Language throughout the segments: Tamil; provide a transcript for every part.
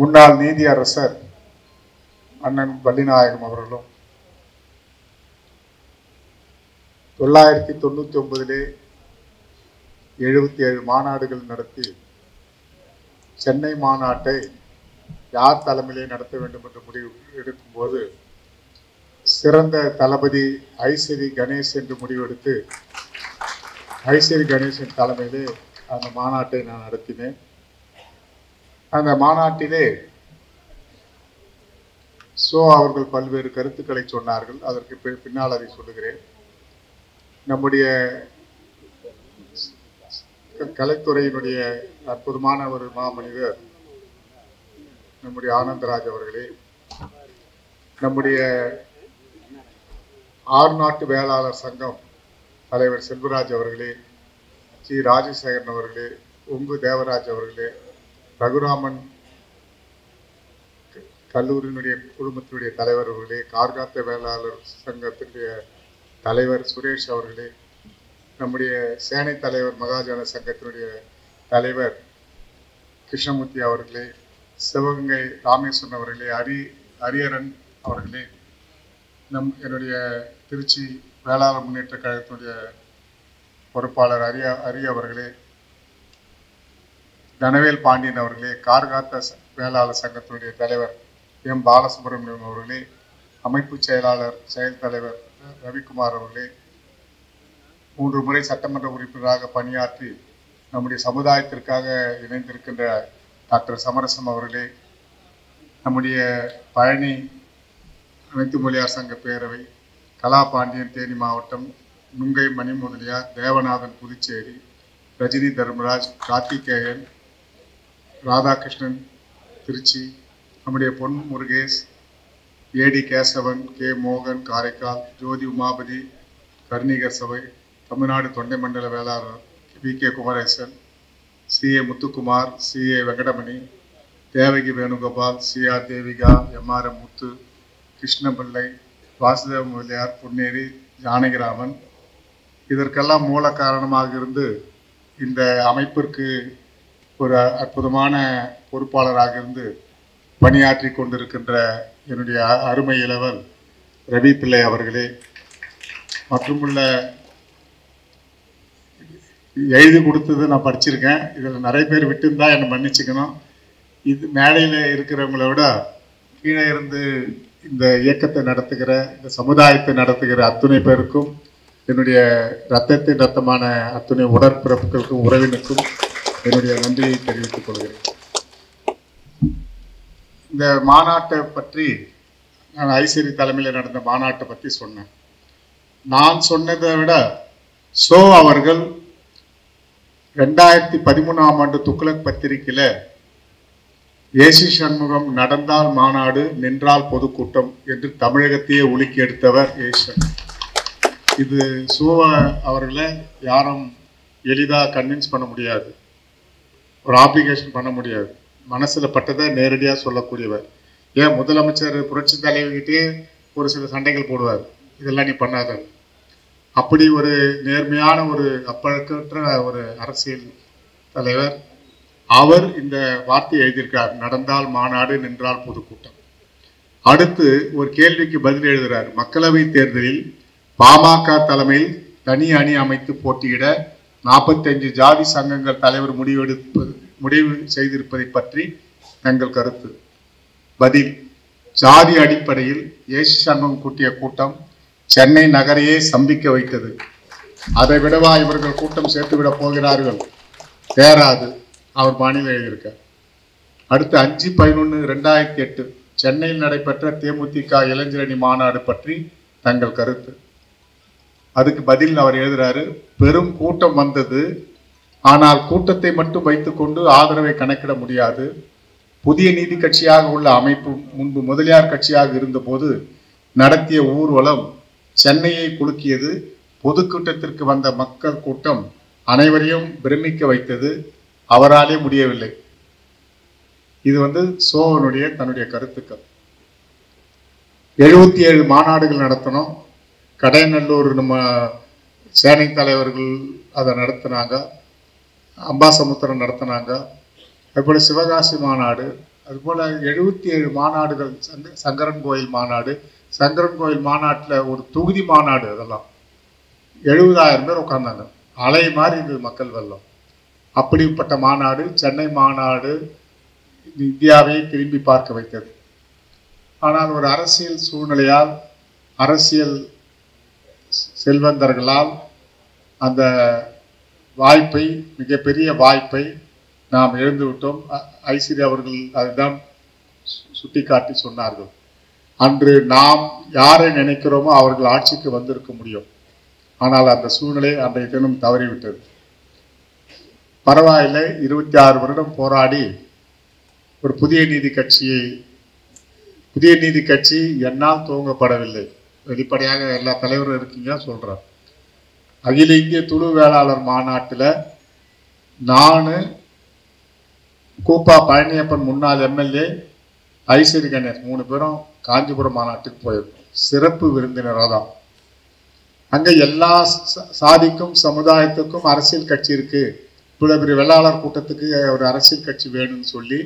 முன்னாள் நீதியரசர் அண்ணன் வள்ளிநாயகம் அவர்களும் 999 77 மாநாடுகள் நடத்தி சென்னை மாநாட்டை யார் தலைமையிலே நடத்த வேண்டும் என்று முடிவு எடுக்கும்போது சிறந்த தளபதி ஐஸ்வரி கணேஷ் என்று முடிவெடுத்து ஐஸ்வரி கணேசன் தலைமையிலே அந்த மாநாட்டை நான் நடத்தினேன். அந்த மாநாட்டிலே அவர்கள் பல்வேறு கருத்துக்களை சொன்னார்கள். அதற்கு பின்னால் அதை சொல்லுகிறேன். நம்முடைய கலைத்துறையினுடைய அற்புதமான ஒரு மாமனிதர் நம்முடைய ஆனந்தராஜ் அவர்களே, நம்முடைய ஆறுநாட்டு வேளாளர் சங்கம் தலைவர் செல்வராஜ் அவர்களே, ஜி ராஜசேகரன் அவர்களே, உங்கு தேவராஜ் அவர்களே, ரகுராமன் கல்லூரியினுடைய குழுமத்தினுடைய தலைவர் அவர்களே, கார்காத்த வேளாளர் சங்கத்தினுடைய தலைவர் சுரேஷ் அவர்களே, நம்முடைய சேனை தலைவர் மகாஜன சங்கத்தினுடைய தலைவர் கிருஷ்ணமூர்த்தி அவர்களே, சிவகங்கை ராமேஸ்வரன் அவர்களே, ஹரியரன் அவர்களே, என்னுடைய திருச்சி வேளாளர் முன்னேற்ற கழகத்தினுடைய பொறுப்பாளர் அரிய அவர்களே, தனவேல் பாண்டியன் அவர்களே, கார்காத்த வேளாளர் சங்கத்தினுடைய தலைவர் எம் பாலசுப்ரமணியம் அவர்களே, அமைப்பு செயல் தலைவர் ரவிக்குமார் அவர்களே, 3 முறை சட்டமன்ற உறுப்பினராக பணியாற்றி நம்முடைய சமுதாயத்திற்காக இணைந்திருக்கின்ற டாக்டர் சமரசம் அவர்களே, நம்முடைய பழனி அனைத்து மொழியார் சங்க பேரவை, கலா பாண்டியன் தேனி மாவட்டம், நுங்கை மணிமுதலியார், தேவநாதன் புதுச்சேரி, ரஜினி தர்மராஜ், கார்த்திகேயன், ராதாகிருஷ்ணன் திருச்சி, நம்முடைய பொன் முருகேஷ், ஏடி கேசவன், கே மோகன் காரைக்கால், ஜோதி உமாபதி கர்ணிகர் சபை, தமிழ்நாடு தொண்டை மண்டல வேளாளர் வி.கே. குமரேசன், சி.ஏ. முத்துக்குமார், சி.ஏ. வெங்கடமணி, தேவகி வேணுகோபால், சி.ஆர். தேவிகா, எம்.ஆர்.எம். முத்து, கிருஷ்ணபிள்ளை, வாசுதேவ முதலியார், பொன்னேரி ஜானகிராமன், இதற்கெல்லாம் மூல காரணமாக இருந்து இந்த அமைப்பிற்கு ஒரு அற்புதமான பொறுப்பாளராக இருந்து பணியாற்றி கொண்டிருக்கின்ற என்னுடைய அருமை இளவல் ரவி பிள்ளை அவர்களே, மற்றும் உள்ள எழுதி கொடுத்தது நான் படிச்சிருக்கேன். இதில் நிறைய பேர் விட்டுருந்தா என்னை மன்னிச்சுக்கணும். இது மேடையில் இருக்கிறவங்கள விட கீழே இருந்து இந்த இயக்கத்தை நடத்துகிற, இந்த சமுதாயத்தை நடத்துகிற அத்துணை பேருக்கும், என்னுடைய இரத்தத்தின் ரத்தமான அத்துணை உடற்பிறப்புகளுக்கும் உறவினுக்கும் என்னுடைய நன்றியை தெரிவித்துக் கொள்கிறேன். இந்த மாநாட்டை பற்றி நான் ஐஸ்வரி தலைமையில் நடந்த மாநாட்டை பற்றி சொன்னேன். நான் சொன்னதை விட அவர்கள் 2013ஆம் ஆண்டு துக்ளக் பத்திரிகையில் ஏசி சண்முகம் நடந்தால் மாநாடு, நின்றால் பொதுக்கூட்டம் என்று தமிழகத்தையே உலுக்கி எடுத்தவர் ஏசன். இது அவர்களை யாரும் எளிதாக கன்வின்ஸ் பண்ண முடியாது, ஒரு ஆப்ளிகேஷன் பண்ண முடியாது. மனசில் பட்டதை நேரடியாக சொல்லக்கூடியவர். ஏன் முதலமைச்சர் புரட்சி தலைவர்கிட்டே ஒரு சில சண்டைகள் போடுவார், இதெல்லாம் நீ பண்ணாத. அப்படி ஒரு நேர்மையான ஒரு அப்பழக்கற்ற ஒரு அரசியல் தலைவர். அவர் இந்த வார்த்தையை எழுதியிருக்கார், நடந்தால் மாநாடு, நின்றால் பொதுக்கூட்டம். அடுத்து ஒரு கேள்விக்கு பதில் எழுதுகிறார், மக்களவை தேர்தலில் பாமக தலைமையில் தனி அணி அமைத்து போட்டியிட 45 ஜாதி சங்கங்கள் தலைவர் முடிவு செய்திருப்பதை பற்றி தங்கள் கருத்து. பதில், ஜாதி அடிப்படையில் ஏசி சண்முகம் கூட்டிய கூட்டம் சென்னை நகரையே ஸ்தம்பிக்க வைத்தது. அதை விடவா இவர்கள் கூட்டம் சேர்த்துவிட போகிறார்கள்? தேராது. அவர் பாணியில் எழுதியிருக்கார். அடுத்து 5/11/2008 சென்னையில் நடைபெற்ற தேமுதிக இளைஞரணி மாநாடு பற்றி தங்கள் கருத்து. அதுக்கு பதில் அவர் எழுதுறாரு, பெரும் கூட்டம் வந்தது, ஆனால் கூட்டத்தை மட்டும் வைத்துக்கொண்டு ஆதரவை கணக்கிட முடியாது. புதிய நீதி கட்சியாக உள்ள அமைப்பு முன்பு முதலியார் கட்சியாக இருந்தபோது நடத்திய ஊர்வலம் சென்னையை குலுக்கியது. பொதுக்கூட்டத்திற்கு வந்த மக்கள் கூட்டம் அனைவரையும் பிரமிக்க வைத்தது. அவராலே முடியவில்லை. இது சோவனுடைய தன்னுடைய கருத்துக்கள். 77 மாநாடுகள் நடத்தணும். கடையநல்லூர் நம்ம சேனை தலைவர்கள் அதை நடத்தினாங்க, அம்பாசமுத்திரம் நடத்தினாங்க. அதுபோல் சிவகாசி மாநாடு, அதுபோல் 77 மாநாடுகள், சங்கரன் கோயில் மாநாடு. சங்கரன் கோயில் மாநாட்டில் ஒரு தொகுதி மாநாடு, அதெல்லாம் 70,000 பேர் உட்கார்ந்தாங்க. அலை மாதிரி இருந்தது மக்கள் வெள்ளம். அப்படிப்பட்ட மாநாடு. சென்னை மாநாடு இந்தியாவை திரும்பி பார்க்க வைத்தது. ஆனால் ஒரு அரசியல் சூழ்நிலையால், அரசியல் செல்வந்தர்களால் அந்த வாய்ப்பை, மிகப்பெரிய வாய்ப்பை நாம் இழந்து விட்டோம். ஐஸ்வர்யா அவர்கள் அதுதான் சுட்டிக்காட்டி சொன்னார்கள். அன்று நாம் யாரை நினைக்கிறோமோ அவர்கள் ஆட்சிக்கு வந்திருக்க முடியும். ஆனால் அந்த சூழ்நிலை அன்றைய தினம் தவறிவிட்டது. பரவாயில்லை, 26 வருடம் போராடி ஒரு புதிய நீதி கட்சி என்னால் துவங்கப்படவில்லை. வெளிப்படையாக எல்லா தலைவரும் இருக்கீங்க சொல்றார். அகில இந்திய துளு வேளாளர் மாநாட்டில் நான், கூப்பா பழனியப்பன் முன்னாள் எம்எல்ஏ, ஐஸ்வரி கணேஷ் 3 பேரும் காஞ்சிபுரம் மாநாட்டுக்கு போயிருக்கோம். சிறப்பு விருந்தினராக தான். அங்கே எல்லா சாதிக்கும் சமுதாயத்துக்கும் அரசியல் கட்சி இருக்கு, இவ்வளவு பெரிய வெள்ளாளர் கூட்டத்துக்கு ஒரு அரசியல் கட்சி வேணும்னு சொல்லி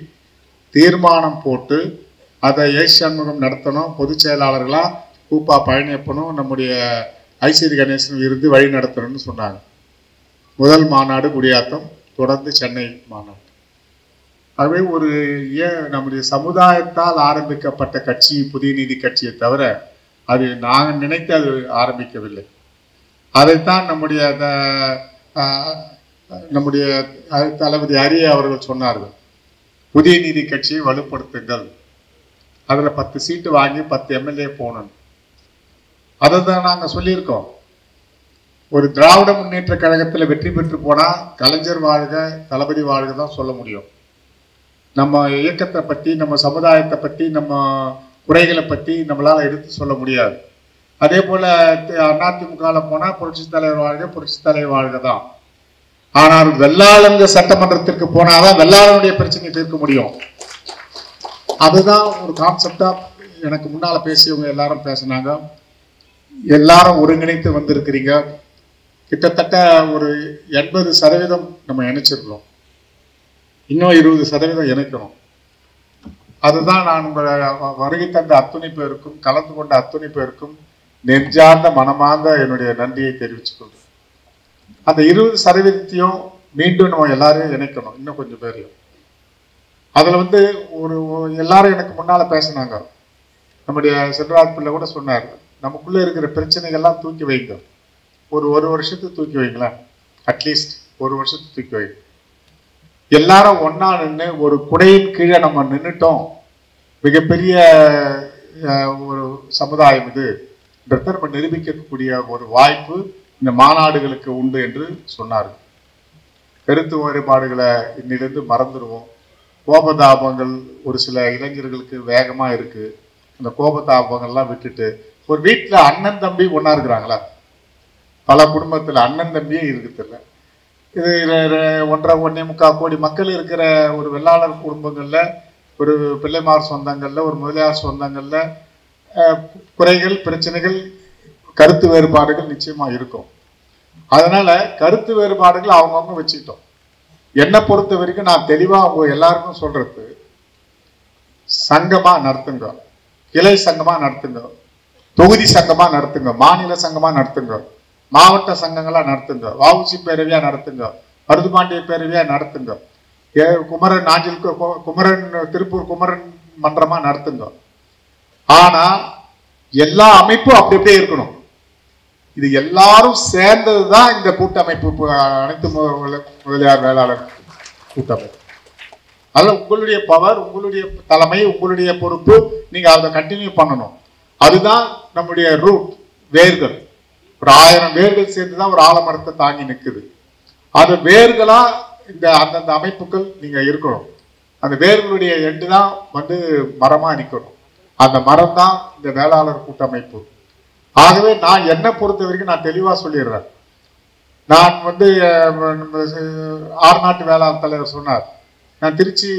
தீர்மானம் போட்டு அதை ஏசி சண்முகம் நடத்தணும். பொதுச் செயலாளர்களா கூப்பா பழனியப்பனும் நம்முடைய ஐஸ்வரி கணேசனும் இருந்து வழி நடத்தணும்னு சொன்னாங்க. முதல் மாநாடு குடியாத்தம், தொடர்ந்து சென்னை மாநாடு. ஆகவே ஒரு நம்முடைய சமுதாயத்தால் ஆரம்பிக்கப்பட்ட கட்சி புதிய நீதி கட்சியை தவிர அது நாங்கள் நினைத்து அது ஆரம்பிக்கவில்லை. அதைத்தான் நம்முடைய தளபதி அரிய அவர்கள் சொன்னார்கள். புதிய நீதி கட்சியை வலுப்படுத்துங்கள், அதில் 10 சீட்டு வாங்கி 10 எம்எல்ஏ போகணும். அதை தான் நாங்கள் சொல்லியிருக்கோம். ஒரு திராவிட முன்னேற்ற கழகத்தில் வெற்றி பெற்று போனால் கலைஞர் வாழ்க, தளபதி வாழ்க தான் சொல்ல முடியும். நம்ம இயக்கத்தை பற்றி, நம்ம சமுதாயத்தை பற்றி, நம்ம குறைகளை பற்றி நம்மளால் எடுத்து சொல்ல முடியாது. அதே போல் அதிமுகவில் போனால் புரட்சித் தலைவர் வாழ்க, புரட்சித் தலைவர் வாழ்க தான். ஆனால் வெள்ளாளங்க சட்டமன்றத்திற்கு போனாதான் வெள்ளாளனுடைய பிரச்சனை தீர்க்க முடியும். அதுதான் ஒரு கான்செப்டா எனக்கு முன்னால பேசியவங்க எல்லாரும் பேசினாங்க. எல்லாரும் ஒருங்கிணைத்து வந்திருக்கிறீங்க. கிட்டத்தட்ட ஒரு 80% நம்ம இணைச்சிருக்கிறோம். இன்னும் 20% இணைக்கணும். அதுதான் நான் உங்களை வருகை தந்த அத்துணை பேருக்கும், கலந்து கொண்ட அத்துணை பேருக்கும் நெஞ்சார்ந்த மனமார்ந்த என்னுடைய நன்றியை தெரிவிச்சுக்கொள்றேன். அந்த 20% மீண்டும் நம்ம எல்லாரையும் இணைக்கணும், இன்னும் கொஞ்சம் பேரையும். அதுல ஒரு எல்லாரும் எனக்கு முன்னால பேசினாங்க. நம்முடைய செல்வராஜ் பிள்ளை கூட சொன்னார், நமக்குள்ள இருக்கிற பிரச்சனைகள்லாம் தூக்கி வைங்க, ஒரு வருஷத்துக்கு தூக்கி வைங்களேன், அட்லீஸ்ட் ஒரு வருஷத்துக்கு தூக்கி வைங்க. எல்லாரும் ஒன்னா நின்று ஒரு குடையின் கீழே நம்ம நின்றுட்டோம், மிகப்பெரிய ஒரு சமுதாயம் இது நம்ம நிரூபிக்கக்கூடிய ஒரு வாய்ப்பு இந்த மாநாடுகளுக்கு உண்டு என்று சொன்னார்கள். கருத்து வேறுபாடுகளை இன்னிலிருந்து மறந்துடுவோம். கோபதாபங்கள் ஒரு சில இளைஞர்களுக்கு வேகமா இருக்கு. அந்த கோபதாபங்கள்லாம் விட்டுட்டு ஒரு வீட்டில் அண்ணன் தம்பி ஒன்னா இருக்கிறாங்களா? பல குடும்பத்தில் அண்ணன் தம்பியே இருக்குதில்ல. இது 1.25 கோடி மக்கள் இருக்கிற ஒரு வெள்ளாளர் குடும்பங்கள்ல, ஒரு பிள்ளைமார் சொந்தங்கள்ல, ஒரு முதலியார் சொந்தங்கள்ல குறைகள், பிரச்சனைகள், கருத்து வேறுபாடுகள் நிச்சயமா இருக்கும். அதனால கருத்து வேறுபாடுகள் அவங்கவுங்க வச்சுக்கிட்டோம். என்னை பொறுத்த வரைக்கும் நான் தெளிவா அவங்க எல்லாருக்கும் சொல்றது, சங்கமா நடத்துங்க, கிளை சங்கமா நடத்துங்க, தொகுதி சங்கமா நடத்துங்க, மாநில சங்கமா நடத்துங்க, மாவட்ட சங்கங்களா நடத்துங்க, வஉசி பேரவையா நடத்துங்க, மருதுபாண்டிய பேரவையா நடத்துங்க, குமரன் நாஞ்சில் குமரன் திருப்பூர் குமரன் மன்றமா நடத்துங்க. ஆனா எல்லா அமைப்பும் அப்படி அப்படியே இருக்கணும். இது எல்லாரும் சேர்ந்ததுதான் இந்த கூட்டமைப்பு, அனைத்து முதலியார் வேளாளர் கூட்டமைப்பு. அதுல உங்களுடைய பவர், உங்களுடைய தலைமை, உங்களுடைய பொறுப்பு, நீங்க அதை கண்டினியூ பண்ணணும். அதுதான் நம்முடைய ரூட், வேர்கள். ஒரு 1000 வேர்கள் சேர்ந்துதான் ஒரு ஆலமரத்தை தாங்கி நிற்குது. அது வேர்களா இந்த அந்தந்த அமைப்புகள் நீங்க இருக்கணும். அந்த வேர்களுடைய எண்டு தான் மரமா நிற்கணும். அந்த மரம் தான் இந்த வேளாளர் கூட்டமைப்பு. ஆகவே நான் என்னை பொறுத்த வரைக்கும் நான் தெளிவா சொல்லிடுறேன். நான் ஆர்நாட்டு வேளாண் தலைவர் சொன்னார், நான் திருச்சி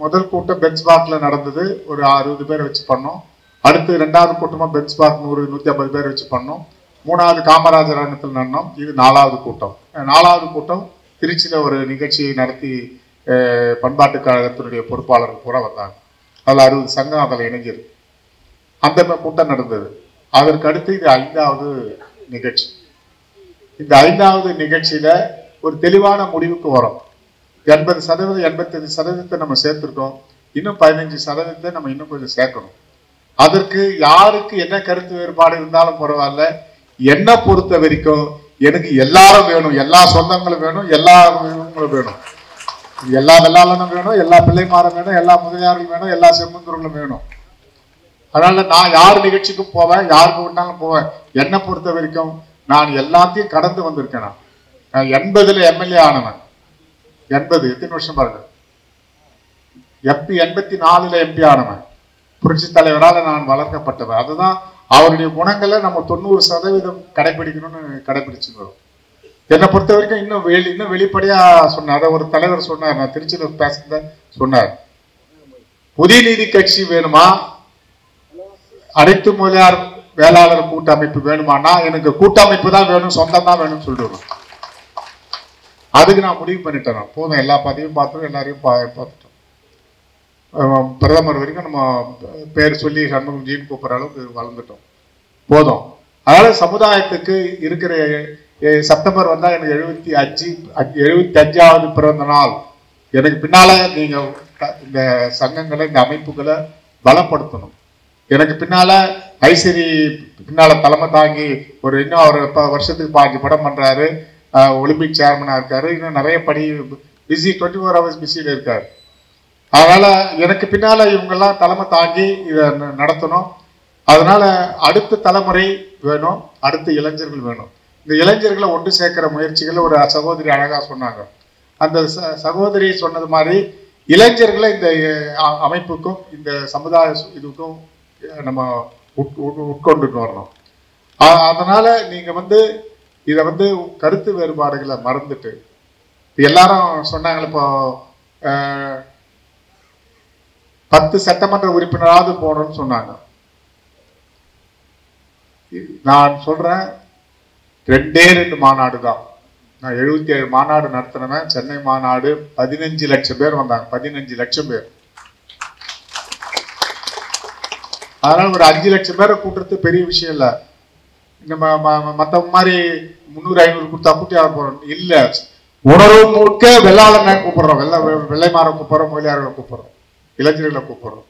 முதல் கூட்டம் பென்ச்மார்க்ல நடந்தது, ஒரு 60 பேர் வச்சு பண்ணோம். அடுத்து 2வது கூட்டமா பென்ச்மார்க் 100-150 பேர் வச்சு பண்ணோம். 3வது காமராஜர் அரங்கத்தில் நடந்தோம். இது 4வது கூட்டம். 4வது கூட்டம் திருச்சியில ஒரு நிகழ்ச்சியை நடத்தி பண்பாட்டு கழகத்தினுடைய பொறுப்பாளர்கள் பூரா வந்தாங்க. அதில் 60 சங்கம் அதில் இணைஞ்சிருக்கு. அந்த கூட்டம் நடந்தது. அதற்கு அடுத்து இது 5வது நிகழ்ச்சி. இந்த 5வது நிகழ்ச்சியில ஒரு தெளிவான முடிவுக்கு வரும். 80% 85% நம்ம சேர்த்திருக்கோம். இன்னும் 15% நம்ம இன்னும் கொஞ்சம் சேர்க்கணும். அதற்கு யாருக்கு என்ன கருத்து வேறுபாடு இருந்தாலும் பரவாயில்ல, என்ன பொறுத்த வரைக்கும் எனக்கு எல்லாரும் வேணும், எல்லா சொந்தங்களும் வேணும், எல்லா வேணும், எல்லா வெள்ளாளனும் வேணும், எல்லா பிள்ளைமாரும் வேணும், எல்லா முதலியார்களும் வேணும், எல்லா செம்மந்தூர்களும் வேணும். அதனால நான் யார் நிகழ்ச்சிக்கும் போவேன், யாருக்கு வேணாலும் போவேன். என்னை பொறுத்த வரைக்கும் நான் எல்லாத்தையும் கடந்து வந்திருக்கேன். நான் 80ல் எம்எல்ஏ ஆனவன். 80 எத்தனை வருஷம் பாருங்க. எம்பி 84ல் எம்பி ஆனவன். புரட்சி தலைவரால் நான் வளர்க்கப்பட்டவன். அதுதான் அவருடைய குணங்களை நம்ம 90% கடைபிடிக்கணும்னு கடைபிடிச்சு வரும். என்னை பொறுத்த வரைக்கும் இன்னும் வெளிப்படையா சொன்னார். ஒரு தலைவர் சொன்னார், நான் திருச்சியில் பேசுறத சொன்னார், புதிய நீதி கட்சி வேணுமா, அனைத்து முதலியார் வேளாளர் கூட்டமைப்பு வேணுமானா எனக்கு கூட்டமைப்பு தான் வேணும், சொந்தம் தான் வேணும்னு சொல்லிடுவோம். அதுக்கு நான் முடிவு பண்ணிட்டேன். போதும், எல்லா பதவியும் பார்த்தோம், எல்லாரையும் பார்த்துட்டோம். பிரதமர் வரைக்கும் நம்ம பேர் சொல்லி சண்முகம் ஜீன் கூப்பிட்ற அளவுக்கு வளர்ந்துட்டோம். போதும். அதனால சமுதாயத்துக்கு இருக்கிற செப்டம்பர் வந்தா எனக்கு 75வது பிறந்த நாள். எனக்கு பின்னால நீங்க இந்த சங்கங்களை, இந்த அமைப்புகளை பலப்படுத்தணும். எனக்கு பின்னால ஐசரி பின்னால தலைமை தாங்கி இன்னும் அவர் வருஷத்துக்கு 5 படம் பண்றாரு. ஒலிம்பிக் சேர்மனா இருக்காரு. இன்னும் நிறைய பிஸி 24 hours பிஸியில இருக்காரு. அதனால எனக்கு பின்னால இவங்கெல்லாம் தலைமை தாங்கி இதை நடத்தணும். அதனால அடுத்த தலைமுறை வேணும், அடுத்த இளைஞர்கள் வேணும். இந்த இளைஞர்களை ஒன்று சேர்க்கிற முயற்சிகள் ஒரு சகோதரி அழகா சொன்னாங்க. அந்த சகோதரி சொன்னது மாதிரி இளைஞர்களை இந்த அமைப்புக்கும் இந்த சமுதாய இதுக்கும் நம்ம உட்கொண்டுட்டு வரணும். அதனால நீங்க இதை கருத்து வேறுபாடுகளை மறந்துட்டு, எல்லாரும் சொன்னாங்க இப்போ 10 சட்டமன்ற உறுப்பினராவது போகணும்னு சொன்னாங்க. நான் சொல்றேன், 2 மாநாடு தான். நான் 77 மாநாடு நடத்தினேன். சென்னை மாநாடு 15 லட்சம் பேர் வந்தாங்க. 15 லட்சம் பேர். அதனால ஒரு 5 லட்சம் பேரை கூட்டுறது பெரிய விஷயம் இல்லை. நம்ம மற்ற மாதிரி 300-500 கொடுத்தா கூட்டி ஆக போறோம் இல்ல. உணர்வு முழுக்க வெள்ளாளனை கூப்பிடுறோம், வெள்ளைமாரை கூப்பிடுறோம், மொழியாளர்களை கூப்பிடுறோம், இளைஞர்களை கூப்பிடுறோம்.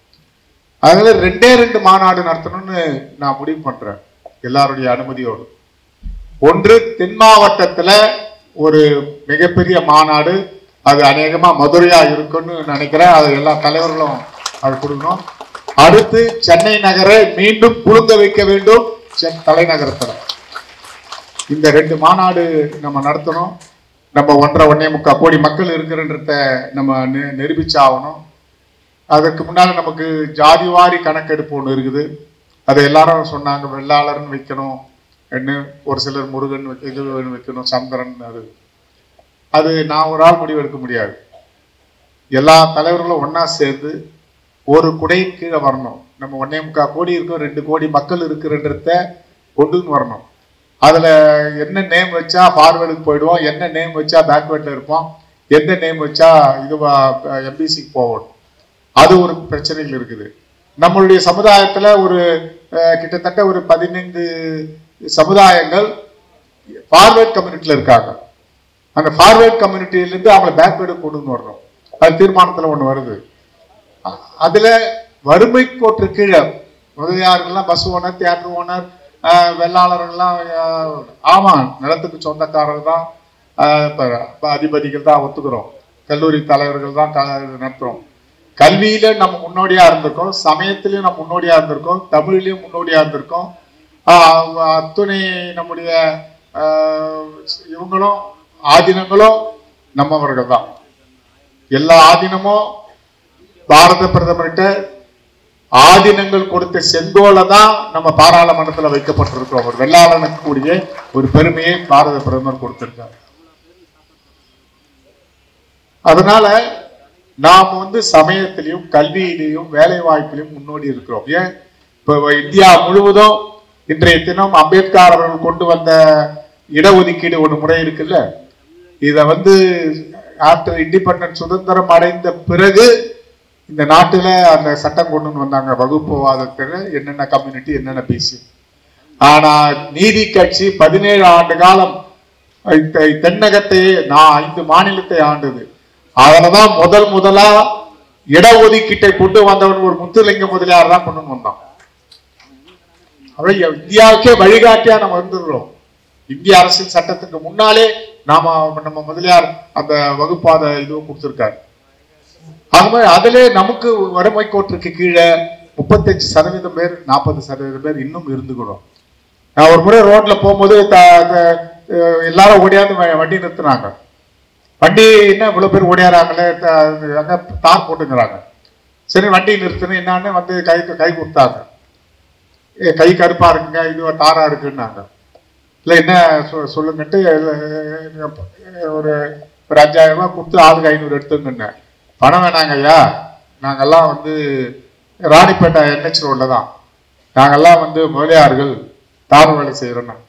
அதனால 2 மாநாடு நடத்தணும்னு நான் முடிவு பண்றேன், எல்லாருடைய அனுமதியோடு. ஒன்று தென் மாவட்டத்துல ஒரு மிகப்பெரிய மாநாடு, அது அநேகமா மதுரையா இருக்குன்னு நினைக்கிறேன். அது எல்லா தலைவர்களும் அது கொடுக்கணும். அடுத்து சென்னை நகரை மீண்டும் குலுங்க வைக்க வேண்டும். தலைநகரத்துல இந்த 2 மாநாடு நம்ம நடத்தணும். நம்ம 1.5 கோடி மக்கள் இருக்கிறன்றத நம்ம நிரூபிச்சாகணும். அதற்கு முன்னால நமக்கு ஜாதிவாரி கணக்கெடுப்பு ஒன்று இருக்குது. அதை எல்லாரும் சொன்னாங்க, வெள்ளாளர்னு வைக்கணும், ஒரு சிலர் முருகன் வைக்கணும், சந்திரன். அது நான் ஒரு ஆள் முடிவு எடுக்க முடியாது. எல்லா தலைவர்களும் ஒன்னா சேர்ந்து ஒரு குடை கீழே வரணும். நம்ம 1.25 கோடி இருக்கோம், 2 கோடி மக்கள் இருக்கிறன்றத கொண்டுன்னு வரணும். அதுல என்ன நேம் வச்சா ஃபார்வேர்டுக்கு போயிடுவோம், என்ன நேம் வச்சா பேக்வேர்ட்ல இருப்போம், எந்த நேம் வச்சா இதுவா எம்பிசிக்கு போவோம். அது ஒரு பிரச்சனைகள் இருக்குது. நம்மளுடைய சமுதாயத்துல கிட்டத்தட்ட ஒரு 15 சமுதாயங்கள் ஃபார்வேர்ட் கம்யூனிட்டியில இருக்காங்க. அந்த ஃபார்வேர்ட் கம்யூனிட்டியிலிருந்து அவங்களை பேக்வேர்டு கொண்டு வரணும். அது தீர்மானத்துல ஒண்ணு வருது. அதுல வறுமை கோட்டு கீழே முதலியார்கள்லாம் பஸ் ஓனர், தியேட்டர் ஓனர், வெள்ளாளர்கள்லாம் ஆமா நிலத்துக்கு சொந்தக்காரர்கள் தான், அதிபதிகள் தான் ஒத்துக்கிறோம், கல்லூரி தலைவர்கள் தான் நடத்துறோம். கல்வியில நம்ம முன்னோடியா இருந்திருக்கோம், சமயத்திலயும் நம்ம முன்னோடியா இருந்திருக்கோம், தமிழ்லயும் முன்னோடியா இருந்திருக்கோம். அத்துணை நம்முடைய இவங்களும் ஆதீனங்களும் நம்மவர்கள் தான். எல்லா ஆதீனமும் பாரத பிரதமர்கிட்ட ஆதீனங்கள் கொடுத்த செங்கோலை தான் நம்ம பாராளுமன்றத்தில் வைக்கப்பட்டிருக்கிறோம். ஒரு வெள்ளாளனுக்கு கூடிய ஒரு பெருமையை பாரத பிரதமர் கொடுத்திருக்கார். அதனால நாம் சமயத்திலையும் கல்வியிலையும் வேலை வாய்ப்பிலையும் முன்னோடி இருக்கிறோம். ஏன் இப்போ இந்தியா முழுவதும் இன்றைய தினம் அம்பேத்கர் அவர்கள் கொண்டு வந்த இடஒதுக்கீடு ஒரு முறை இருக்குல்ல, இதை ஆஃப்டர் இண்டிபெண்டன்ஸ் சுதந்திரம் அடைந்த பிறகு இந்த நாட்டில் அந்த சட்டம் கொண்டு வந்தாங்க. வகுப்புவாதத்தில் என்னென்ன கம்யூனிட்டி என்னென்ன பிசி. ஆனா நீதி கட்சி 17 ஆண்டு காலம் தென்னகத்தையே 5 மாநிலத்தை ஆண்டது. அதுலதான் முதலா இடஒதுக்கீட்டை கொண்டு வந்தவன் ஒரு முத்துலிங்க முதலியார் தான் கொண்டு வந்தான். அவை இந்தியாவுக்கே வழிகாட்டியா நம்ம இருந்துடுறோம். இந்திய அரசியல் சட்டத்துக்கு முன்னாலே நம்ம முதலியார் அந்த வகுப்பாத இதுவும் கொடுத்திருக்காரு. அது மாதிரி அதிலே நமக்கு வறுமை கோட்டுக்கு கீழே 35% பேர் 40% பேர் இன்னும் இருந்துக்கிறோம். நான் ஒரு முறை ரோட்ல போகும்போது எல்லாரும் ஓடியாந்து வண்டி நிறுத்துனாங்க. வண்டி என்ன இவ்வளவு பேர் ஓடியாராங்களே, தார் போட்டுங்கிறாங்க. சரி வண்டி நிறுத்துன்னு என்னான்னு வந்து கை கொடுத்தாங்க. கை கருப்பா இருக்குங்க, இது தாரா இருக்குன்னாங்க. இல்லை என்ன சொல்லுங்கட்டு ஒரு 5000 ரூபாய் கொடுத்து ஆளுக்கு 500 எடுத்துங்கன்னு. பணம் வேணாங்க ஐயா, நாங்கெல்லாம் வந்து ராணிப்பேட்டை NH ரோட்ல தான், நாங்கெல்லாம் வந்து முதலியார்கள் தார் வேலை செய்யறோம்.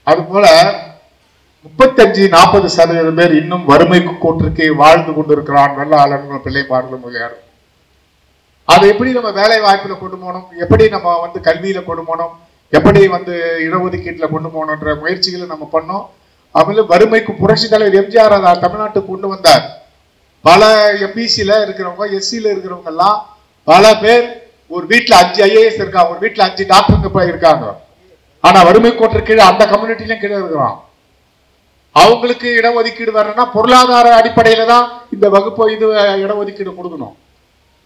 அது போல 35-40% பேர் இன்னும் வறுமை கோட்டிற்கு வாழ்ந்து கொண்டிருக்கிறான். வெள்ளாளர்கள் பிள்ளைமார்கள் முதலியார். அதை எப்படி நம்ம வேலை வாய்ப்புல கொண்டு போகணும், எப்படி நம்ம வந்து கல்வியில கொண்டு போகணும், எப்படி வந்து இடஒதுக்கீட்டுல கொண்டு போகணுன்ற முயற்சிகளை நம்ம பண்ணோம். அதுல வறுமைக்கு புரட்சி தலைவர் எம்ஜிஆர் அதை தமிழ்நாட்டுக்கு கொண்டு வந்தார். பல எம்பிசில இருக்கிறவங்க, எஸ்சில இருக்கிறவங்க எல்லாம் பல பேர் ஒரு வீட்டுல 5 IAS இருக்காங்க, ஒரு வீட்டுல 5 டாக்டருங்க போய் இருக்காங்க. ஆனா வறுமை கோட்டு கீழே அந்த கம்யூனிட்டிலையும் கீழே இருக்கிறான். அவங்களுக்கு இடஒதுக்கீடு வரணும்னா பொருளாதார அடிப்படையில தான் இந்த வகுப்பு இது இடஒதுக்கீடு கொடுக்கணும்.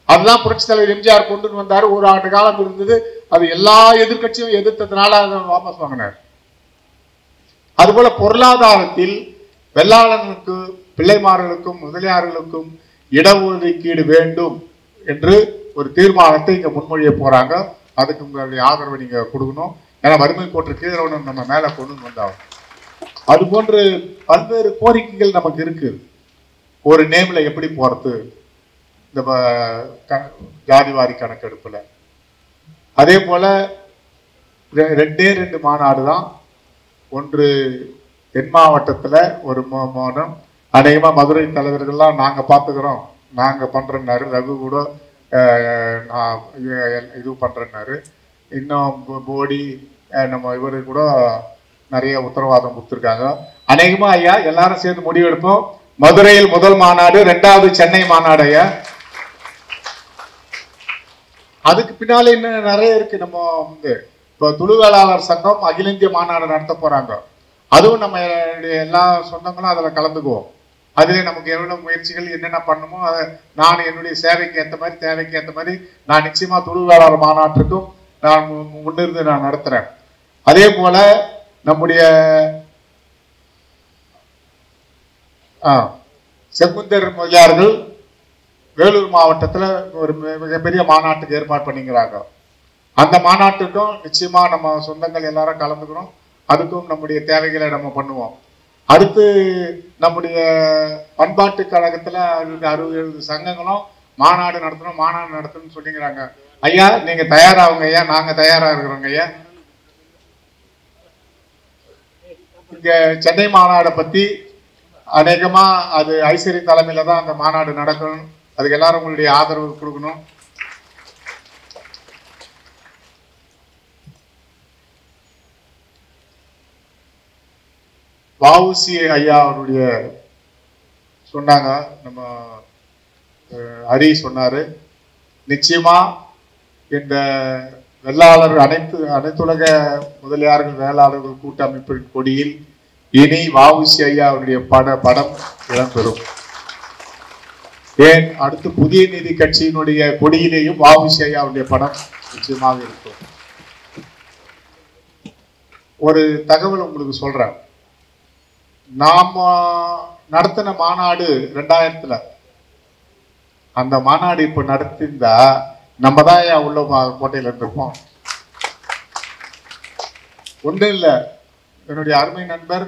அதுதான் புரட்சி தலைவர் எம்ஜிஆர் கொண்டு வந்தாரு. ஒரு ஆண்டு காலம் இருந்தது. அது எல்லா எதிர்கட்சியும் எதிர்த்ததுனால அதை வாபஸ் வாங்கினார். அதுபோல பொருளாதாரத்தில் வெள்ளாளனுக்கு பிள்ளைமார்களுக்கும் முதலியார்களுக்கும் இடஒதுக்கீடு வேண்டும் என்று ஒரு தீர்மானத்தை இங்க முன்மொழிய போறாங்க. அதுக்கு உங்களுடைய ஆதரவை நீங்க கொடுக்கணும். ஏன்னா வறுமை கோட்டு கீழே நம்ம மேல கொண்டு வந்தாகும். அது போன்று பல்வேறு கோரிக்கைகள் நமக்கு இருக்கு. ஒரு நேம்ல எப்படி போறது, இந்த ஜாதிவாரி கணக்கெடுப்புல. அதே போல 2 மாநாடு தான். ஒன்று தென் மாவட்டத்துல ஒரு மாநாடு, அநேகமா மதுரை தலைவர்கள்லாம் நாங்க பாத்துக்கிறோம், நாங்க பண்றேன்னாரு. ரகு கூட இது பண்றேன்னாரு. இன்னும் போடி நம்ம இவரு கூட நிறைய உத்தரவாதம் கொடுத்துருக்காங்க. அநேகமா ஐயா எல்லாரும் சேர்ந்து முடிவெடுப்போம். மதுரையில் முதல் மாநாடு, 2வது சென்னை மாநாடு ஐயா. அதுக்கு பின்னாலே இன்னும் நிறைய இருக்கு. நம்ம வந்து இப்போ துளுவேளாளர் சங்கம் அகில இந்திய மாநாடு நடத்த போறாங்க. அதுவும் நம்ம எல்லா சொந்தங்களும் அதுல கலந்துக்குவோம். அதுல நமக்கு எவ்வளவு முயற்சிகள் என்னென்ன பண்ணுமோ அதை நான் என்னுடைய சேவைக்கு ஏற்ற மாதிரி தேவைக்கு ஏற்ற மாதிரி நான் நிச்சயமா துளுவேளாளர் மாநாட்டுக்கும் நான் முன்னிருந்து நான் நடத்துறேன். அதே போல நம்முடைய செங்குந்தர் முதலியார்கள் வேலூர் மாவட்டத்துல ஒரு மிகப்பெரிய மாநாட்டுக்கு ஏற்பாடு பண்ணிக்கிறாங்க. அந்த மாநாட்டுக்கும் நிச்சயமா நம்ம சொந்தங்கள் எல்லாரும் கலந்துக்கிறோம். அதுக்கும் நம்முடைய தேவைகளை நம்ம பண்ணுவோம். அடுத்து நம்முடைய பண்பாட்டு கழகத்துல 60-70 சங்கங்களும் மாநாடு நடத்தணும்னு சொல்லிக்கிறாங்க. ஐயா நீங்க தயாராகுங்க ஐயா, நாங்க தயாரா இருக்கிறோங்க ஐயா. இங்க சென்னை மாநாடை பத்தி அநேகமா அது ஐஸ்வரி தலைமையில தான் அந்த மாநாடு நடக்கணும். அதுக்கு எல்லாரும் உங்களுடைய ஆதரவு கொடுக்கணும். வஉசி ஐயா அவருடைய சொன்னாங்க, நம்ம ஹரி சொன்னாரு, நிச்சயமா இந்த வெள்ளாளர் அனைத்துலக முதலியார்கள் வேளாளர்கள் கூட்டமைப்பின் கொடியில் இனி வஉசி ஐயா அவருடைய படம் இடம்பெறும். ஏன் அடுத்து புதிய நீதி கட்சியினுடைய கொடியிலேயும் வஉசி ஐயா அவருடைய படம் நிச்சயமாக இருக்கும். ஒரு தகவல் உங்களுக்கு சொல்றேன். நாம நடத்தின மாநாடு 2000 அந்த மாநாடு இப்ப நடத்திருந்தா நம்ம தான் உள்ள கோட்டையில இருந்திருப்போம். ஒன்றும் இல்லை, என்னுடைய அருமை நண்பர்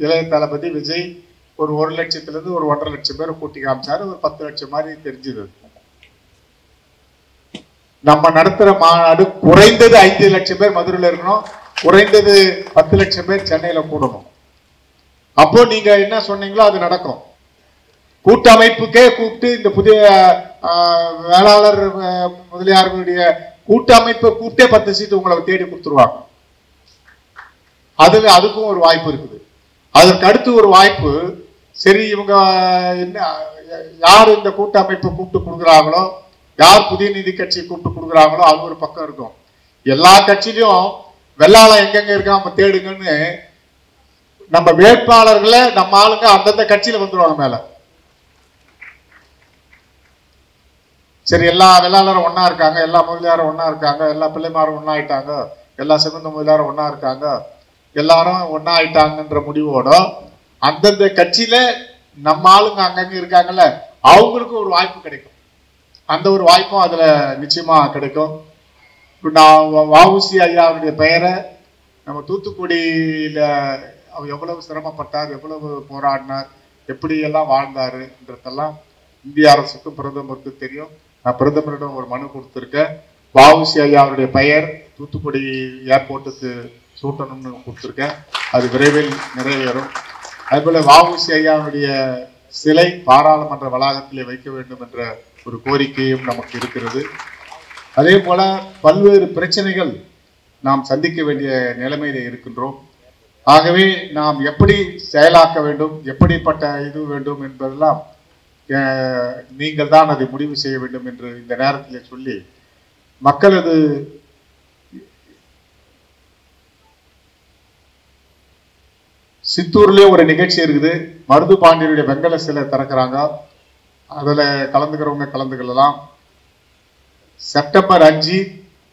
இளைய தளபதி விஜய் ஒரு 1 லட்சத்திலிருந்து ஒரு 1.5 லட்சம் பேரை கூட்டி காமிச்சாரு. ஒரு 10 லட்சம் மாதிரி தெரிஞ்சது. நம்ம நடத்துற மாநாடு குறைந்தது 5 லட்சம் பேர் மதுரையில் இருக்கணும். குறைந்தது 10 லட்சம் பேர் சென்னையில கூடணும். அப்போ நீங்க என்ன சொன்னீங்களோ அது நடக்கும். கூட்டமைப்புக்கே கூப்பிட்டு இந்த புதிய வேளாளர் முதலியார்களுடைய கூட்டமைப்பை கூப்பிட்டே 10 சீட்டு உங்களை தேடி கொடுத்துருவாங்க. அதுக்கும் ஒரு வாய்ப்பு இருக்குது. அதற்கு அடுத்து ஒரு வாய்ப்பு, சரி இவங்க என்ன யார் இந்த கூட்டமைப்பை கூப்பிட்டு கொடுக்குறாங்களோ, யார் புதிய நீதி கட்சியை கூப்பிட்டு கொடுக்குறாங்களோ அது ஒரு பக்கம் இருக்கும். எல்லா கட்சியிலையும் வெள்ளாளம் எங்கெங்க இருக்கா நம்ம தேடுங்கன்னு நம்ம வேட்பாளர்களை நம்ம ஆளுங்க அந்தந்த கட்சியில வந்துருவாங்க மேல. சரி எல்லா வெள்ளாளரும் ஒன்னா இருக்காங்க, எல்லா முதலியாரும் ஒன்னா இருக்காங்க, எல்லா பிள்ளைமாரும் ஒன்னா ஆயிட்டாங்க, எல்லா சிறந்த முதலியாரும் ஒன்னா இருக்காங்க, எல்லாரும் ஒன்னா ஆயிட்டாங்கன்ற முடிவோட அந்தந்த கட்சியில நம்ம ஆளுங்க அங்கங்க இருக்காங்கல்ல, அவங்களுக்கு ஒரு வாய்ப்பு கிடைக்கும். அந்த ஒரு வாய்ப்பும் அதுல நிச்சயமா கிடைக்கும். நான் வ.உ.சி. ஐயாவுடைய பெயரை நம்ம தூத்துக்குடியில அவர் எவ்வளவு சிரமப்பட்டார், எவ்வளவு போராடினார், எப்படி எல்லாம் வாழ்ந்தாருன்றதெல்லாம் இந்திய அரசுக்கும் பிரதமருக்கும் தெரியும். நான் பிரதமரிடம் ஒரு மனு கொடுத்துருக்கேன். வ.உ.சி. ஐயாவுடைய பெயர் தூத்துக்குடி ஏர்போர்ட்டுக்கு சூட்டணும்னு கொடுத்துருக்கேன். அது விரைவில் நிறைவேறும். அதுபோல வ.உ.சி. ஐயாவுடைய சிலை பாராளுமன்ற வளாகத்திலே வைக்க வேண்டும் என்ற ஒரு கோரிக்கையும் நமக்கு இருக்கிறது. அதே போல பல்வேறு பிரச்சனைகள் நாம் சந்திக்க வேண்டிய நிலைமையில இருக்கின்றோம். ஆகவே நாம் எப்படி செயலாக்க வேண்டும், எப்படிப்பட்ட இது வேண்டும் என்பதெல்லாம் நீங்கள் தான் அதை முடிவு செய்ய வேண்டும் என்று இந்த நேரத்தில் சொல்லி, மக்களது சித்தூர்லயே ஒரு நிகழ்ச்சி இருக்குது. மருது பாண்டியருடைய வெங்கல சிலை திறக்கிறாங்க. அதுல கலந்துக்கிறவங்க கலந்துக்கலாம். செப்டம்பர் 5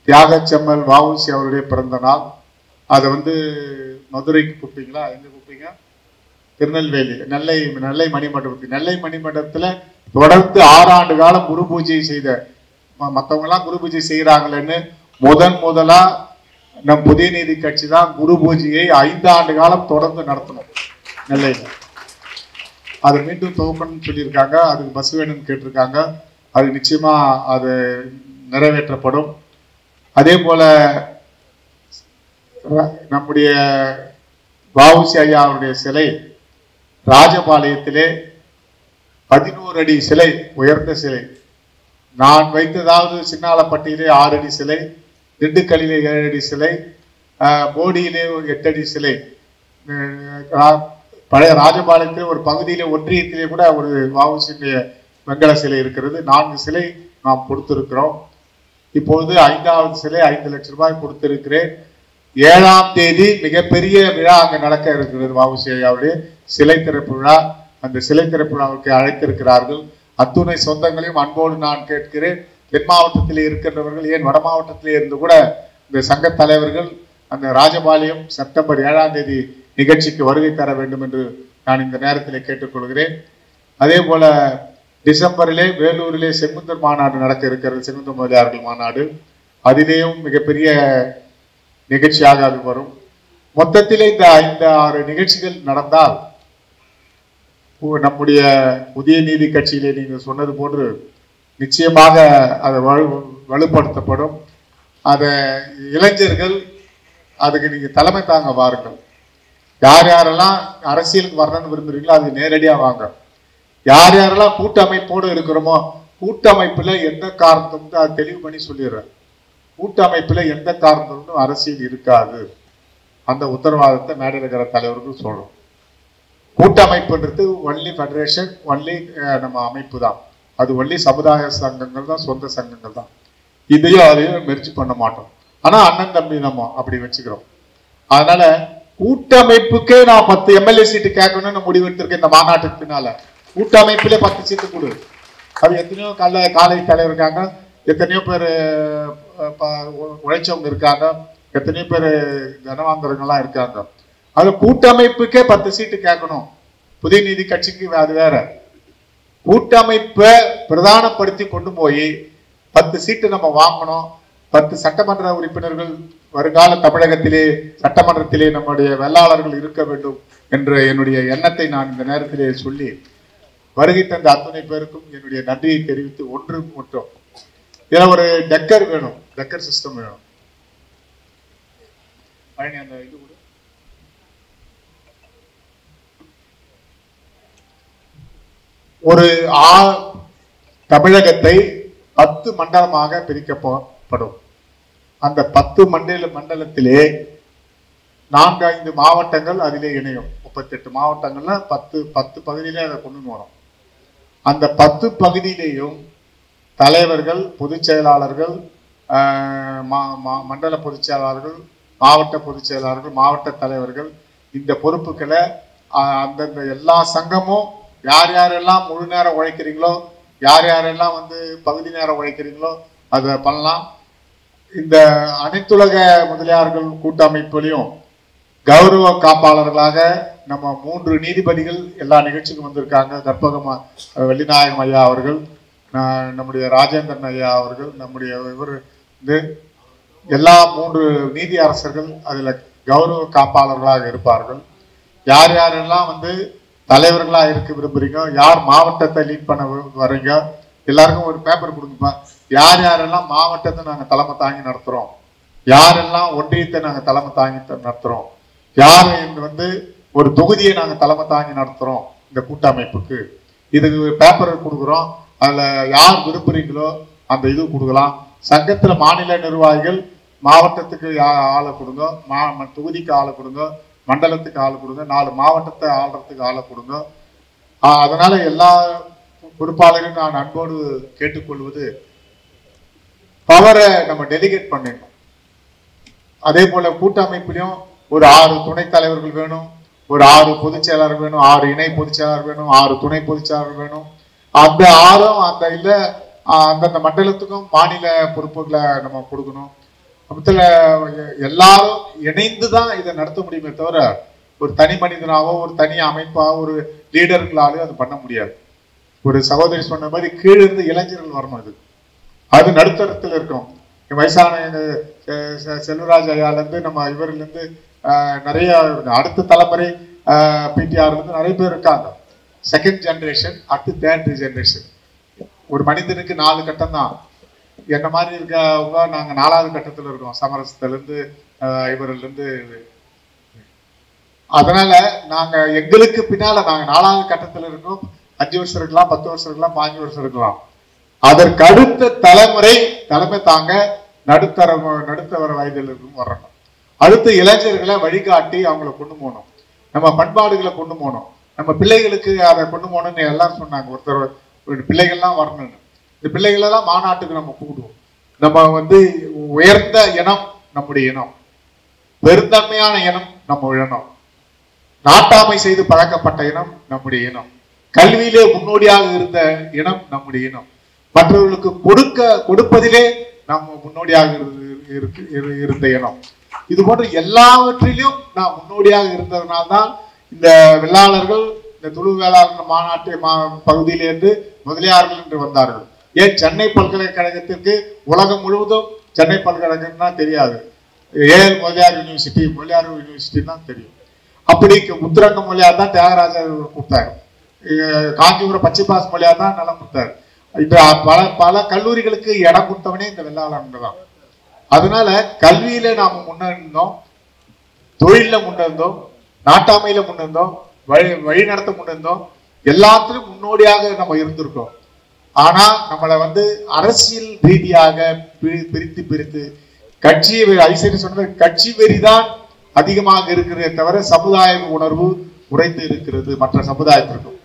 தியாகச்செம்மல் வ.உ.சி. அவருடைய பிறந்த நாள். அதை மதுரைக்கு கூப்பிட்டீங்களா? எங்க கூப்பிட்டீங்க? திருநெல்வேலி நெல்லை மணிமண்டபத்துக்கு. நெல்லை மணிமண்டபத்துல தொடர்ந்து 6 ஆண்டு காலம் குரு பூஜை செய்த, மற்றவங்க எல்லாம் குரு பூஜை செய்யறாங்களேன்னு முதலா நம் புதிய நீதி கட்சி தான் குரு பூஜையை 5 ஆண்டு காலம் தொடர்ந்து நடத்தணும் நெல்லையில. அதை மீண்டும் துவக்கணும்னு சொல்லியிருக்காங்க. அதுக்கு பஸ் வேணும்னு கேட்டிருக்காங்க. அது நிச்சயமா அது நிறைவேற்றப்படும். அதே போல நம்முடைய வ.உ.சி. ஐயா அவருடைய சிலை ராஜபாளையத்திலே 11 அடி சிலை, உயர்ந்த சிலை. நான் வைத்ததாவது சின்னாலப்பட்டியிலே 6 அடி சிலை, திண்டுக்கல்லிலே 7 அடி சிலை, போடியிலே 8 அடி சிலை, பழைய ராஜபாளையத்திலே ஒரு பகுதியிலே ஒன்றியத்திலே கூட ஒரு வ.உ.சி. வெங்கல சிலை இருக்கிறது. 4 சிலை நாம் கொடுத்திருக்கிறோம். இப்பொழுது 5வது சிலை 5 லட்சம் ரூபாய் கொடுத்திருக்கிறேன். 7ஆம் தேதி மிகப்பெரிய விழா அங்க நடக்க இருக்கிறது. வ.உ.சி. ஐயாவுடைய சிலை திறப்பு விழா. அந்த சிலை திறப்பு விழாவுக்கு அழைத்திருக்கிறார்கள். அத்துணை சொந்தங்களையும் அன்போடு நான் கேட்கிறேன். தென் மாவட்டத்தில் இருக்கின்றவர்கள், ஏன் வட மாவட்டத்திலே இருந்து கூட இந்த சங்க தலைவர்கள் அந்த ராஜபாளையம் செப்டம்பர் 7ஆம் தேதி நிகழ்ச்சிக்கு வருகை தர வேண்டும் என்று நான் இந்த நேரத்தில் கேட்டுக்கொள்கிறேன். அதே போல டிசம்பரிலே வேலூரிலே செங்குந்தர் மாநாடு நடக்க இருக்கிறது, செங்குந்தர் முதலியார்கள் மாநாடு. அதிலேயும் மிகப்பெரிய நிகழ்ச்சியாக அது வரும். மொத்தத்திலே இந்த 5-6 நிகழ்ச்சிகள் நடந்தால் நம்முடைய புதிய நீதி கட்சியிலே நீங்க சொன்னது போன்று நிச்சயமாக அதை வலுப்படுத்தப்படும். அதை இளைஞர்கள் அதுக்கு நீங்க தலைமை தாங்க வாருங்கள். யார் யாரெல்லாம் அரசியலுக்கு வரணும்னு விரும்புறீங்களோ அது நேரடியா வாங்க. யார் யாரெல்லாம் கூட்டமைப்போடு இருக்கிறோமோ, கூட்டமைப்புல எந்த காரணத்தும் அது தெளிவு பண்ணி சொல்லிடுறேன். கூட்டமைப்புல எந்த காரணத்தும் அரசியல் இருக்காது. அந்த உத்தரவாதத்தை மேடையில் இருக்கிற தலைவர்கள் சொல்றோம். கூட்டமைப்புன்றது ஒன்லி ஃபெடரேஷன், ஒன்லி நம்ம அமைப்பு தான். அது ஒன்லி சமுதாய சங்கங்கள் தான், சொந்த சங்கங்கள் தான். இதையும் அதையும் மெர்ஜ் பண்ண மாட்டோம். ஆனா அண்ணன் தம்பி நம்ம அப்படி வச்சுக்கிறோம். அதனால கூட்டமைப்புக்கே நான் 10 எம்எல்ஏ சீட்டு கேட்கணும்னு முடிவெடுத்திருக்கேன். இந்த மாநாட்டுக்கு பின்னால கூட்டமைப்பிலே 10 சீட்டு கொடு. அது எத்தனையோ காலை தலைவர் இருக்காங்க, எத்தனையோ பேர் உழைச்சவங்க இருக்காங்க, எத்தனையோ பேர் கனவாந்தரங்கள்லாம் இருக்காங்க. அது கூட்டமைப்புக்கே 10 சீட்டு கேட்கணும். புதிய நீதி கட்சிக்கு அது வேற. கூட்டமைப்பை பிரதானப்படுத்தி கொண்டு போய் 10 சீட்டு நம்ம வாங்கணும். 10 சட்டமன்ற உறுப்பினர்கள் வருங்கால தமிழகத்திலே சட்டமன்றத்திலே நம்முடைய வெள்ளாளர்கள் இருக்க வேண்டும் என்ற என்னுடைய எண்ணத்தை நான் இந்த நேரத்திலே சொல்லி வருகை தந்த அத்தனை பேருக்கும் என்னுடைய நன்றியை தெரிவித்து, ஒன்று மட்டும் இதில் ஒரு டெக்கர் வேணும், டெக்கர் சிஸ்டம் வேணும். அந்த இது கூட ஒரு தமிழகத்தை 10 மண்டலமாக பிரிக்கப்படும். அந்த 10 மண்டலத்திலே 4-5 மாவட்டங்கள் அதிலே இணையும். 38 மாவட்டங்கள்ல 10 பகுதியிலே அதை கொண்டு வரும். அந்த 10 பகுதியிலேயும் தலைவர்கள், பொதுச் செயலாளர்கள், மண்டல பொதுச் செயலாளர்கள், மாவட்ட பொதுச் செயலாளர்கள், மாவட்ட தலைவர்கள், இந்த பொறுப்புகளை அந்தந்த எல்லா சங்கமும் யார் யாரெல்லாம் முழு நேரம் உழைக்கிறீங்களோ, யார் யாரெல்லாம் பகுதி நேரம் உழைக்கிறீங்களோ அதை பண்ணலாம். இந்த அனைத்துலக முதலியார்கள் கூட்டமைப்புலையும் கௌரவ காப்பாளர்களாக நம்ம 3 நீதிபதிகள் எல்லா நிகழ்ச்சிக்கும் வந்திருக்காங்க. கற்பகமா வெள்ளிநாயகம் ஐயா அவர்கள், நம்முடைய ராஜேந்திரன் ஐயா அவர்கள், நம்முடைய இவர் எல்லா 3 நீதி அரசர்கள் அதில் கௌரவ காப்பாளர்களாக இருப்பார்கள். யார் யாரெல்லாம் தலைவர்களாக இருக்க விரும்புறீங்க, யார் மாவட்டத்தை லீட் பண்ண வர்றீங்க, எல்லாருக்கும் ஒரு பேப்பர் கொடுங்கப்பா. யார் யாரெல்லாம் மாவட்டத்தை நாங்கள் தலைமை தாங்கி நடத்துகிறோம், யாரெல்லாம் ஒன்றியத்தை நாங்கள் தலைமை தாங்கி நடத்துகிறோம், யார் ஒரு தொகுதியை நாங்கள் தலைமை தாங்கி நடத்துகிறோம் இந்த கூட்டமைப்புக்கு, இதுக்கு பேப்பர் கொடுக்குறோம். அதில் யார் விரும்புறீங்களோ அந்த இது கொடுக்கலாம். சங்கத்தில் மாநில நிர்வாகிகள் மாவட்டத்துக்கு ஆளை கொடுங்க, தொகுதிக்கு ஆளை கொடுங்க, மண்டலத்துக்கு ஆளை கொடுங்க, 4 மாவட்டத்தை ஆள்றதுக்கு ஆளை கொடுங்க. அதனால எல்லா பொறுப்பாளரையும் நான் அன்போடு கேட்டுக்கொள்வது, பவரை நம்ம டெலிகேட் பண்ணிடணும். அதே போல கூட்டமைப்பிலையும் ஒரு 6 துணைத் தலைவர்கள் வேணும், ஒரு 6 பொதுச் செயலாளர் வேணும், 6 இணை பொதுச் செயலாளர் வேணும், 6 துணை பொதுச் செயலாளர் வேணும். அந்த 6ம் அந்தந்த மண்டலத்துக்கும் மாநில பொறுப்புகளை நம்ம கொடுக்கணும். எல்லாரும் இணைந்துதான் இதை நடத்த முடியுமே தவிர ஒரு தனி மனிதனாவோ ஒரு தனி அமைப்பாவோ ஒரு லீடர்களாலேயோ அது பண்ண முடியாது. ஒரு சகோதரி சொன்ன மாதிரி கீழிருந்து இளைஞர்கள் வரணும். அது நடுத்தரத்தில் இருக்கும். வயசான செல்வராஜ் ஐயாலேருந்து நம்ம இவர்லேருந்து நிறைய அடுத்த தலைமுறை பிடிஆர் நிறைய பேர் இருக்காங்க. செகண்ட் ஜெனரேஷன், அடுத்து தேர்ட் ஜெனரேஷன். ஒரு மனிதனுக்கு 4 கட்டம் தான். என்ன மாதிரி இருக்கவங்க நாங்கள் 4வது கட்டத்தில் இருக்கோம், சமரசத்திலேருந்து இவரிலிருந்து. அதனால நாங்கள் எங்களுக்கு பின்னால நாங்கள் 4வது கட்டத்தில் இருக்கோம். 5 வருஷம் இருக்கலாம், 10 வருஷம் இருக்கலாம், 5 வருஷம் இருக்கலாம். அதற்கு அடுத்த தலைமுறை தலைமை தாங்க நடுத்தர வயதில் இருக்கும் வரணும். அடுத்து இளைஞர்களை வழிகாட்டி அவங்களை கொண்டு போகணும், நம்ம பண்பாடுகளை கொண்டு போகணும், நம்ம பிள்ளைகளுக்கு அதை கொண்டு போகணும்னு எல்லாரும் சொன்னாங்க. ஒருத்தர் பிள்ளைகள்லாம் வரணும்னு. இந்த பிள்ளைகளெல்லாம் மாநாட்டுக்கு நம்ம கூப்பிடுவோம். நம்ம உயர்ந்த இனம் நம்முடைய இனம், பெருந்தன்மையான இனம் நம்ம இனம், நாட்டாமை செய்து பழக்கப்பட்ட இனம் நம்முடைய இனம், கல்வியிலே முன்னோடியாக இருந்த இனம் நம்முடைய இனம், மற்றவர்களுக்கு கொடுப்பதிலே நம்ம முன்னோடியாக இருந்த இனம். இது போன்ற எல்லாவற்றிலும் நாம் முன்னோடியாக இருந்ததுனால்தான் இந்த வெள்ளாளர்கள் இந்த துளு வேளாளர் மாநாட்டு பகுதியிலிருந்து முதலியார்கள் என்று வந்தார்கள். ஏன் சென்னை பல்கலைக்கழகத்திற்கு உலகம் முழுவதும் சென்னை பல்கலைக்கழகம்னா தெரியாது, ஏஎல் முதலியார் யூனிவர்சிட்டி தான் தெரியும். அப்படி முத்துரங்க மொழியார் தான் தியாகராஜர் கொடுத்தாரு, காஞ்சிபுரம் பச்சைப்பாஸ் மொழியார் தான் நிலம் கொடுத்தாரு. இந்த பல கல்லூரிகளுக்கு இடம் கொடுத்தவனே இந்த வெள்ளாளர்கள் தான். அதனால கல்வியில நாம முன்னேறோம், தொழில முன்னேறோம், நாட்டாமையில முன்னேறோம், வழி நடத்த முன்னேறோம், எல்லாத்திலும் முன்னோடியாக நம்ம இருந்திருக்கோம். ஆனா நம்மளை அரசியல் ரீதியாக பிரித்து கட்சியை ஐசரி சொன்னது கட்சி வெறிதான் அதிகமாக இருக்கிறதே தவிர சமுதாய உணர்வு உறைந்து இருக்கிறது. மற்ற சமுதாயத்திற்கும்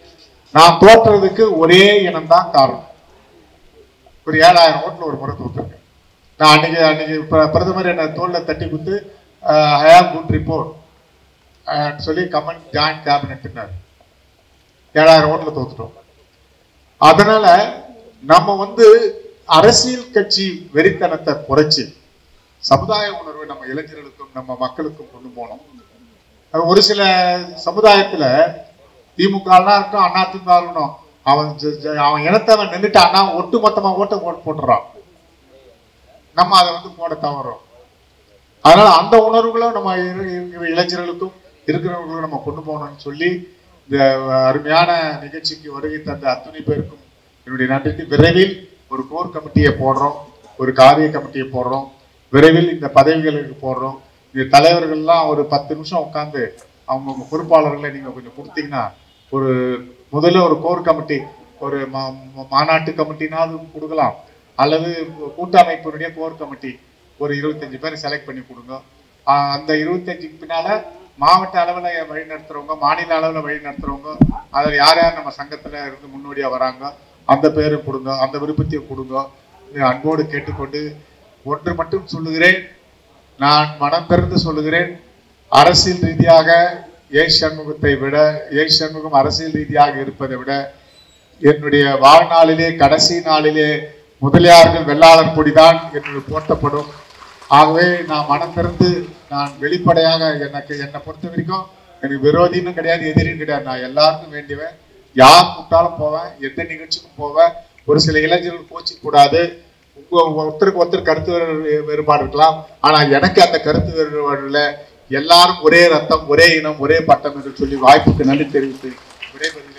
நான் தோற்றதுக்கு ஒரே இனம் தான் காரணம். ஒரு 7000 ஓட்டுல ஒரு முறை தோற்றுருக்கேன். நான் அன்னைக்கு பிரதமர் என்ன தோல்ல தட்டி கொடுத்து ஐ ஹேவ் குட் ரிப்போர்ட் சொல்லி கமெண்ட் ஜாயிண்ட் கேபினெட் 7000 ஓட்டுல தோத்துட்டோம். அதனால நம்ம அரசியல் கட்சி வெறித்தனத்தை குறைச்சி சமுதாய உணர்வை நம்ம இளைஞர்களுக்கும் நம்ம மக்களுக்கும் கொண்டு போனோம். ஒரு சில சமுதாயத்துல திமுக இருக்கட்டும், அதிமுக இருக்கட்டும், அவன் இனத்தை அவன் நின்றுட்டு அண்ணா ஒட்டு மொத்தமா ஓட்ட போட்டுறான், நம்ம அதை போட தவறோம். அதனால அந்த உணர்வுகளும் நம்ம இளைஞர்களுக்கும் இருக்கிறவர்களுக்கும் நம்ம கொண்டு போகணும்னு சொல்லி இந்த அருமையான நிகழ்ச்சிக்கு வருகை தந்த அத்தனை பேருக்கும் என்னுடைய நன்றி. விரைவில் ஒரு கோர் கமிட்டியை போடுறோம், ஒரு காரிய கமிட்டியை போடுறோம், விரைவில் இந்த பதவிகளுக்கு போடுறோம். தலைவர்கள்லாம் ஒரு 10 நிமிஷம் உட்காந்து அவங்க பொறுப்பாளர்களை நீங்க கொஞ்சம் கொடுத்தீங்கன்னா, ஒரு முதல்ல ஒரு கோர் கமிட்டி, ஒரு மாநாட்டு கமிட்டினாவது கொடுக்கலாம், அல்லது கூட்டமைப்பினுடைய கோர் கமிட்டி ஒரு 25 பேர் செலக்ட் பண்ணி கொடுங்க. அந்த 25க்கு பின்னால மாவட்ட அளவில் வழி நடத்துறவங்க, மாநில அளவில் வழி நடத்துறவங்க, அதில் யார் யார் நம்ம சங்கத்துல இருந்து முன்னோடியா வராங்க அந்த பேரை கொடுங்க, அந்த விருப்பத்தையும் கொடுங்க. அன்போடு கேட்டுக்கொண்டு ஒன்று மட்டும் சொல்லுகிறேன், நான் மனம் திறந்து சொல்லுகிறேன், அரசியல் ரீதியாக சண்முகத்தை விட, சண்முகம் அரசியல் ரீதியாக இருப்பதை விட என்னுடைய வாழ்நாளிலே கடைசி நாளிலே முதலியார்கள் வெள்ளாளர் கொடிதான் என்று போற்றப்படும். ஆகவே நான் மனம் திறந்து, நான் வெளிப்படையாக, என்னை பொறுத்த வரைக்கும் எனக்கு விரோதின்னு கிடையாது, எதிரின்னு கிடையாது. நான் எல்லாருக்கும் வேண்டியவன், யார் கூப்பிட்டாலும் போவேன், எந்த நிகழ்ச்சிக்கும் போவேன். ஒரு சில இளைஞர்கள் கோச்சிக்க கூடாது, ஒருத்தருக்கு ஒருத்தர் கருத்து வேறுபாடு இருக்கலாம், ஆனா எனக்கு அந்த கருத்து வேறுபாடுல எல்லாரும் ஒரே ரத்தம், ஒரே இனம், ஒரே பட்டம் என்று சொல்லி வாய்ப்புக்கு நன்றி தெரிவித்து விடைபெறுகிறேன்.